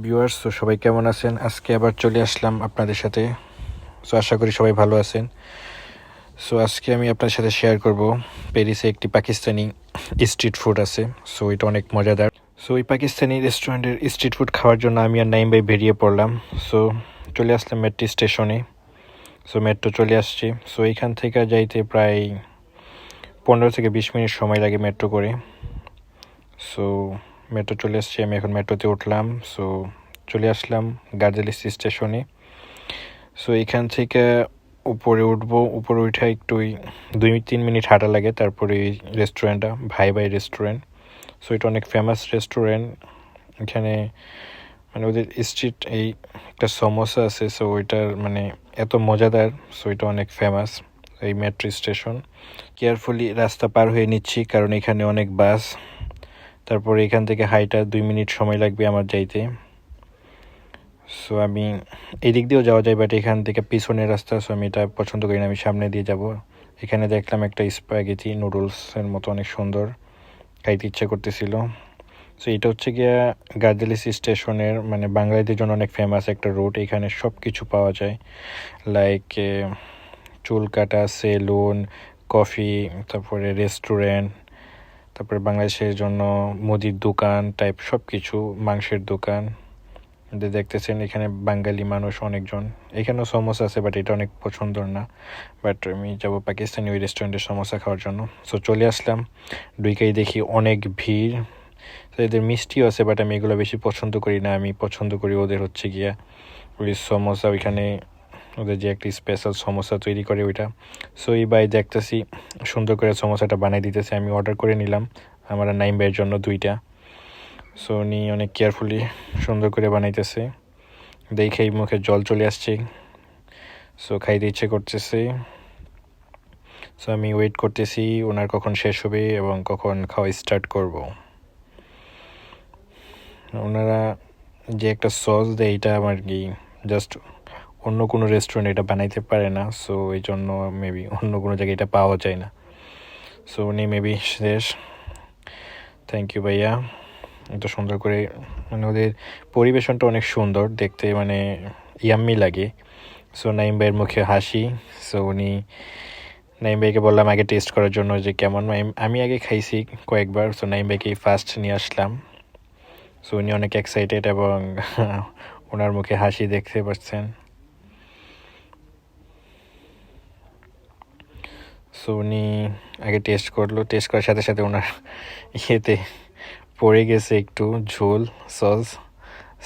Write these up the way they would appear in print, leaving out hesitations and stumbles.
Viewers, তো সবাই কেমন আছেন? আজকে আবার চলে আসলাম আপনাদের সাথে। সো আশা করি সবাই ভালো আছেন। সো আজকে আমি আপনাদের সাথে শেয়ার করব প্যারিসে একটি পাকিস্তানি স্ট্রিট ফুড আছে। সো এটা অনেক মজাদার। সো এই পাকিস্তানি রেস্টুরেন্টের স্ট্রিট ফুড খাওয়ার জন্য আমি আর নাইম ভাই বেরিয়ে পড়লাম। সো চলে আসলাম মেট্রো স্টেশনে। সো মেট্রো চলে আসছে। সো এইখান থেকে যাইতে প্রায় 15 থেকে 20 মিনিট সময় লাগে মেট্রো করে। সো মেট্রো চলে আসছে, আমি এখন মেট্রোতে উঠলাম। সো চলে আসলাম গার্জেলিস স্টেশনে। সো এখান থেকে উপরে উঠবো, উপরে উঠে একটু 2-3 মিনিট হাঁটা লাগে, তারপরে এই রেস্টুরেন্টটা ভাই ভাই রেস্টুরেন্ট। সো এটা অনেক ফেমাস রেস্টুরেন্ট। এখানে মানে ওদের স্ট্রিট এই একটা সমোসা আছে, সো ওইটার মানে এত মজাদার। সো এটা অনেক ফেমাস এই মেট্রো স্টেশন। কেয়ারফুলি রাস্তা পার হয়ে নিচ্ছি কারণ এখানে অনেক বাস। তারপরে এখান থেকে হাইটা 2 মিনিট সময় লাগবে আমার যাইতে। সো আমি এদিক দিয়েও যাওয়া যায়, বাট এখান থেকে পিছনের রাস্তা, সো আমি এটা পছন্দ করি না, আমি সামনে দিয়ে যাব। এখানে দেখলাম একটা স্প্যাগেটি নুডলসের মতো অনেক সুন্দর, খাইতে ইচ্ছা করতেছিল। সো এটা হচ্ছে গিয়া গার্জেলিস স্টেশনের মানে বাঙালিদের জন্য অনেক ফেমাস একটা রুট। এখানে সব কিছু পাওয়া যায়, লাইক চুল কাটা, সেলুন, কফি, তারপরে রেস্টুরেন্ট, তারপরে বাংলাদেশের জন্য মুদির দোকান টাইপ সব কিছু, মাংসের দোকান। দেখতেছেন এখানে বাঙালি মানুষ অনেকজন। এখানেও সমোসা আছে, বাট এটা অনেক পছন্দ না। বাট আমি যাবো পাকিস্তানি ওই রেস্টুরেন্টের সমোসা খাওয়ার জন্য। সো চলে আসলাম, ঢুকেই দেখি অনেক ভিড়। তো এদের মিষ্টিও আছে, বাট আমি এগুলো বেশি পছন্দ করি না। আমি পছন্দ করি ওদের হচ্ছে গিয়া ওই সমোসা, ওইখানে ওদের যে একটি স্পেশাল সমোসা তৈরি করে ওইটা। সো এই ভাই দেখতেছি সুন্দর করে সমোসাটা বানিয়ে দিতেছে। আমি অর্ডার করে নিলাম আমার নাইম ভাইয়ের জন্য 2টা। সো উনি অনেক কেয়ারফুলি সুন্দর করে বানাইতেছে, দেখেই মুখে জল চলে আসছে। সো খাইতে ইচ্ছে করতেছে। সো আমি ওয়েট করতেছি ওনার কখন শেষ হবে এবং কখন খাওয়া স্টার্ট করব। ওনারা যে একটা সস দেয়, এটা আমার কি জাস্ট অন্য কোনো রেস্টুরেন্ট এটা বানাইতে পারে না। সো এই জন্য মেবি অন্য কোনো জায়গায় এটা পাওয়া যায় না। সো উনি মেবি শেষ। থ্যাংক ইউ ভাইয়া, এত সুন্দর করে মানে ওদের পরিবেশনটা অনেক সুন্দর দেখতে, মানে ইয়াম্মি লাগে। সো নাইম ভাইয়ের মুখে হাসি। সো উনি নাইম ভাইকে বললাম আগে টেস্ট করার জন্য যে কেমন। আমি আগে খাইছি কয়েকবার। সো নাইম ভাইকে ফার্স্ট নিয়ে আসলাম। সো উনি অনেক এক্সাইটেড এবং ওনার মুখে হাসি দেখতে পাচ্ছেন। সো উনি আগে টেস্ট করলো, টেস্ট করার সাথে সাথে ওনার ইয়েতে পড়ে গেছে একটু ঝোল সস।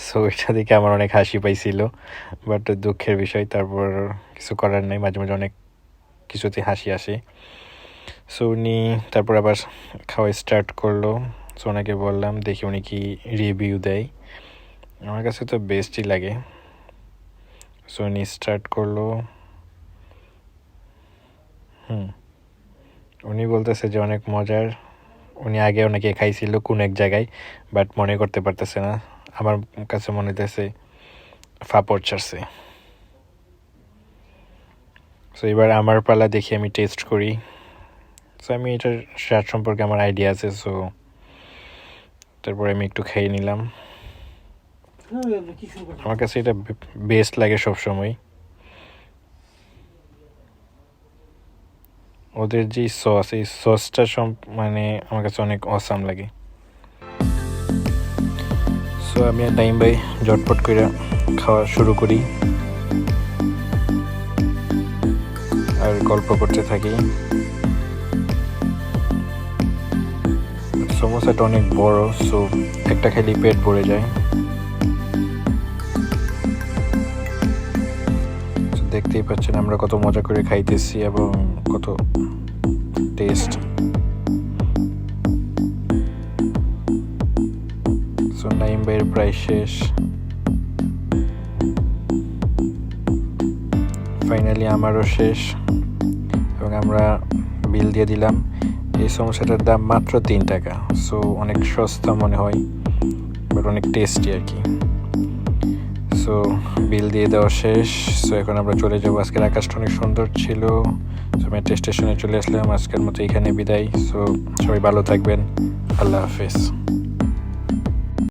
সো এটা দেখে আমার অনেক হাসি পাইছিল, বাট দুঃখের বিষয়। তারপর কিছু করার নেই, মাঝে মাঝে অনেক কিছুতে হাসি আসে। সো উনি তারপর আবার খাওয়া স্টার্ট করলো। সো ওনাকে বললাম দেখি উনি কি রিভিউ দেয়। আমার কাছে তো বেস্টই লাগে। সো উনি স্টার্ট করলো। উনি বলতেছে যে অনেক মজার। উনি আগে অনেকে খাইছিল কোন এক জায়গায়, বাট মনে করতে পারতেছে না। আমার কাছে মনে হইতেছে ফাপড় ছাড়ছে। সো এবার আমার পালা, দেখি আমি টেস্ট করি। সো আমি এটার স্বাদ সম্পর্কে আমার আইডিয়া আছে। সো তারপরে আমি একটু খেয়ে নিলাম। আমার কাছে এটা বেস্ট লাগে সবসময়। ওদের যে সস, এই সসটা মানে আমার কাছে অনেক অসাম লাগে। সো আমি আর নাইম ভাই ঝটপট করে খাওয়া শুরু করি আর গল্প করতে থাকি। সমোসাটা অনেক বড়, সো একটা খেলেই পেট ভরে যায়। দেখতেই পাচ্ছেন আমরা কত মজা করে খাইতেছি এবং কত টেস্ট। সো নাইম ভাইয়ের প্রায় শেষ। ফাইনালি আমারও শেষ এবং আমরা বিল দিয়ে দিলাম। এই সমোসাটার দাম মাত্র 3 টাকা। সো অনেক সস্তা মনে হয়, বাট অনেক টেস্টি আর কি। সো বিল দিয়ে দেওয়া শেষ। সো এখন আমরা চলে যাবো। আজকের আকাশটা অনেক সুন্দর ছিল। সো মেট্রো স্টেশনে চলে আসলাম। আজকের মতো এখানে বিদায়। সো সবাই ভালো থাকবেন। আল্লাহ হাফেজ।